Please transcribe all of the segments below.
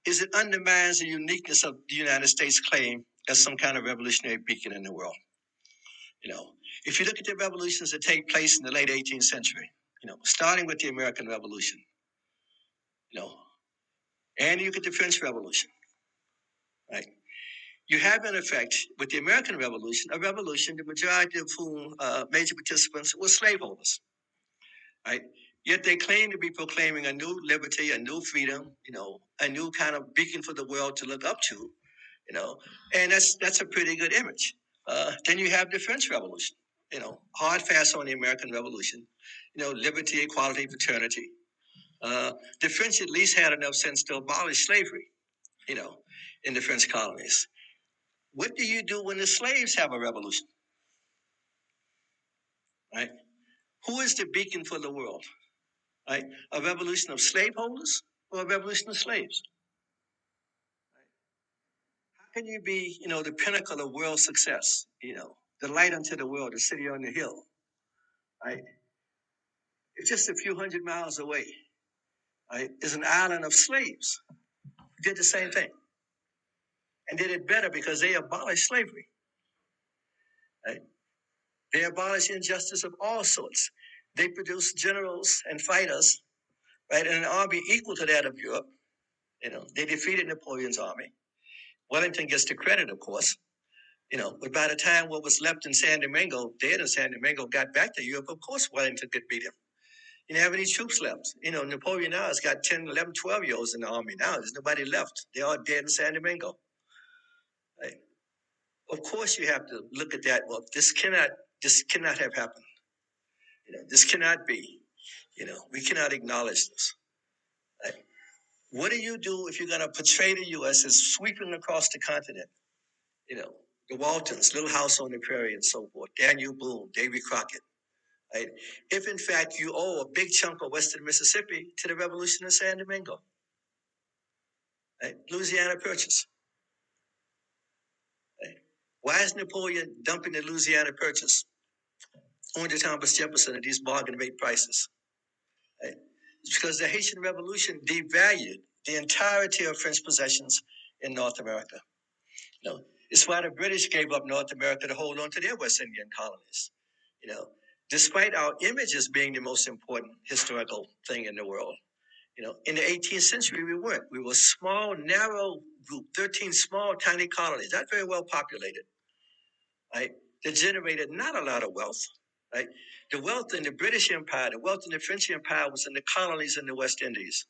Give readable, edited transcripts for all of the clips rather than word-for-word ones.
is it undermines the uniqueness of the United States claim as some kind of revolutionary beacon in the world. If you look at the revolutions that take place in the late 18th century, starting with the American Revolution, and you get the French Revolution, right? You have, in effect, with the American Revolution, a revolution the majority of whom major participants were slaveholders, right? Yet they claim to be proclaiming a new liberty, a new freedom, a new kind of beacon for the world to look up to, and that's a pretty good image. Then you have the French Revolution, hard fast on the American Revolution, liberty, equality, fraternity. The French at least had enough sense to abolish slavery, in the French colonies. What do you do when the slaves have a revolution? Right? Who is the beacon for the world? Right? A revolution of slaveholders or a revolution of slaves? Right? How can you be, the pinnacle of world success? The light unto the world, the city on the hill. Right? It's just a few hundred miles away. Right? Is an island of slaves who did the same thing and did it better because they abolished slavery. Right? They abolished injustice of all sorts. They produced generals and fighters, right, in an army equal to that of Europe. They defeated Napoleon's army. Wellington gets the credit, of course. But by the time what was left in San Domingo, dead in San Domingo, got back to Europe, of course Wellington could beat him. You didn't have any troops left. Napoleon now has got 10, 11, 12-year-olds in the army now. There's nobody left. They're all dead in San Domingo. Right? Of course you have to look at that. Well, this cannot have happened. This cannot be. We cannot acknowledge this. Right? What do you do if you're going to portray the U.S. as sweeping across the continent? The Waltons, Little House on the Prairie and so forth, Daniel Boone, Davy Crockett. Right? If, in fact, you owe a big chunk of western Mississippi to the Revolution of San Domingo. Right? Louisiana Purchase. Right? Why is Napoleon dumping the Louisiana Purchase onto Thomas Jefferson at these bargain rate prices? Right? It's because the Haitian Revolution devalued the entirety of French possessions in North America. It's why the British gave up North America to hold on to their West Indian colonies. Despite our image as being the most important historical thing in the world. In the 18th century, we weren't. We were a small, narrow group, 13 small, tiny colonies, not very well populated, right? That generated not a lot of wealth, right? The wealth in the British Empire, the wealth in the French Empire was in the colonies in the West Indies.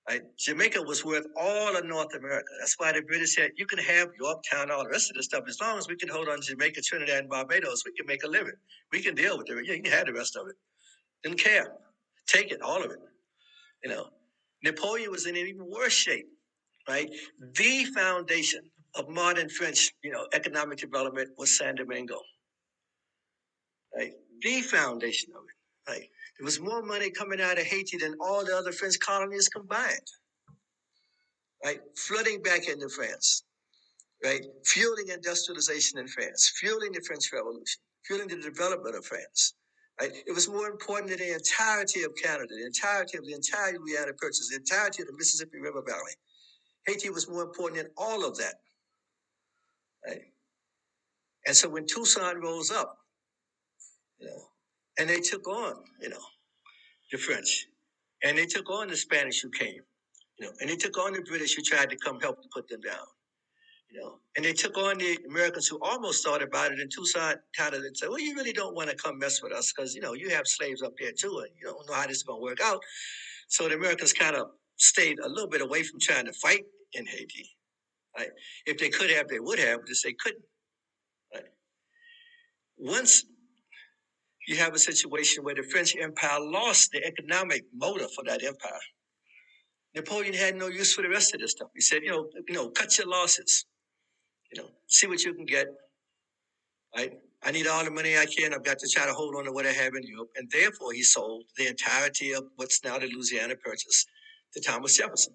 Right? Jamaica was worth all of North America. That's why the British said, you can have Yorktown, all the rest of the stuff. As long as we can hold on to Jamaica, Trinidad, and Barbados, we can make a living. We can deal with it. You can have the rest of it. Didn't care. Take it, all of it. Napoleon was in an even worse shape, right? The foundation of modern French, economic development was San Domingo, right? The foundation of it, right? There was more money coming out of Haiti than all the other French colonies combined. Right, flooding back into France, right, fueling industrialization in France, fueling the French Revolution, fueling the development of France. Right, it was more important than the entirety of Canada, the entirety of the entire Louisiana Purchase, the entirety of the Mississippi River Valley. Haiti was more important than all of that. Right, and so when Toussaint rose up, and they took on, the French, and they took on the Spanish who came. And they took on the British who tried to come help to put them down. And they took on the Americans who almost thought about it, and Toussaint kind of said, well, you really don't want to come mess with us because, you have slaves up there too, and you don't know how this is going to work out. So the Americans kind of stayed a little bit away from trying to fight in Haiti. Right? If they could have, they would have, but they couldn't. Right? Once you have a situation where the French Empire lost the economic motive for that empire, Napoleon had no use for the rest of this stuff. He said, cut your losses. See what you can get. Right? I need all the money I can. I've got to try to hold on to what I have in Europe. And therefore, he sold the entirety of what's now the Louisiana Purchase to Thomas Jefferson.